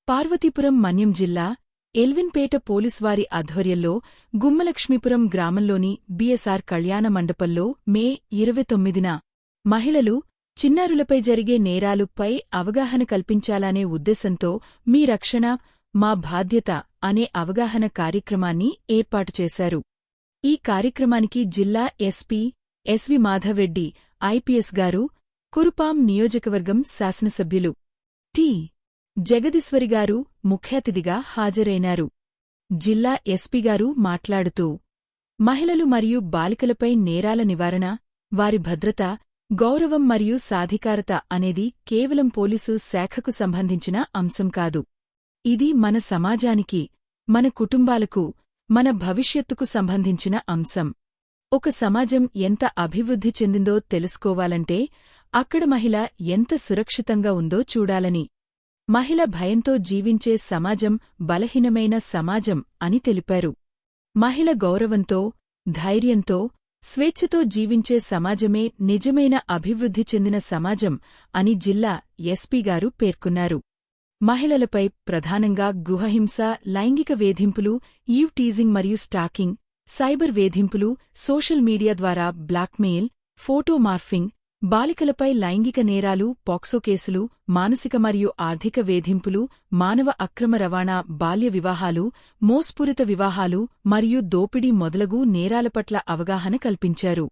పార్వతీపురం మన్యం జిల్లా ఎల్విన్పేట పోలీసువారి ఆధ్వర్యంలో గుమ్మలక్ష్మీపురం గ్రామంలోని బీఎస్ఆర్ కళ్యాణ మండపంలో మే 29న మహిళలు, చిన్నారులపై జరిగే నేరాలుపై అవగాహన కల్పించాలనే ఉద్దేశంతో మీ రక్షణ మా బాధ్యత అనే అవగాహన కార్యక్రమాన్ని ఏర్పాటు చేశారు. ఈ కార్యక్రమానికి జిల్లా ఎస్పీ ఎస్వి మాధవరెడ్డి ఐపీఎస్ గారు, కురుపాం నియోజకవర్గం శాసనసభ్యులు టి జగదీశ్వరిగారు ముఖ్యాతిథిగా హాజరైనారు. జిల్లా ఎస్పీగారు మాట్లాడుతూ, మహిళలు మరియు బాలికలపై నేరాల నివారణ, వారి భద్రత, గౌరవం మరియు సాధికారత అనేది కేవలం పోలీసు శాఖకు సంబంధించిన అంశం కాదు. ఇది మన సమాజానికి, మన కుటుంబాలకు, మన భవిష్యత్తుకు సంబంధించిన అంశం. ఒక సమాజం ఎంత అభివృద్ధి చెందిందో తెలుసుకోవాలంటే అక్కడ మహిళ ఎంత సురక్షితంగా ఉందో చూడాలని. మహిళ భయంతో జీవించే సమాజం బలహీనమైన సమాజం అని తెలిపారు. మహిళ గౌరవంతో, ధైర్యంతో, స్వేచ్ఛతో జీవించే సమాజమే నిజమైన అభివృద్ధి చెందిన సమాజం అని జిల్లా ఎస్పీగారు పేర్కొన్నారు. మహిళలపై ప్రధానంగా గృహహింస, లైంగిక వేధింపులు, ఈవ్ టీజింగ్ మరియు స్టాకింగ్, సైబర్ వేధింపులు, సోషల్ మీడియా ద్వారా బ్లాక్మెయిల్, ఫోటో మార్ఫింగ్, బాలికలపై లైంగిక నేరాలు, పోక్సో కేసులు, మానసిక మరియు ఆర్థిక వేధింపులు, మానవ అక్రమ రవాణా, బాల్య వివాహాలు, మోసపూరిత వివాహాలు మరియు దోపిడీ మొదలగు నేరాల పట్ల అవగాహన కల్పించారు.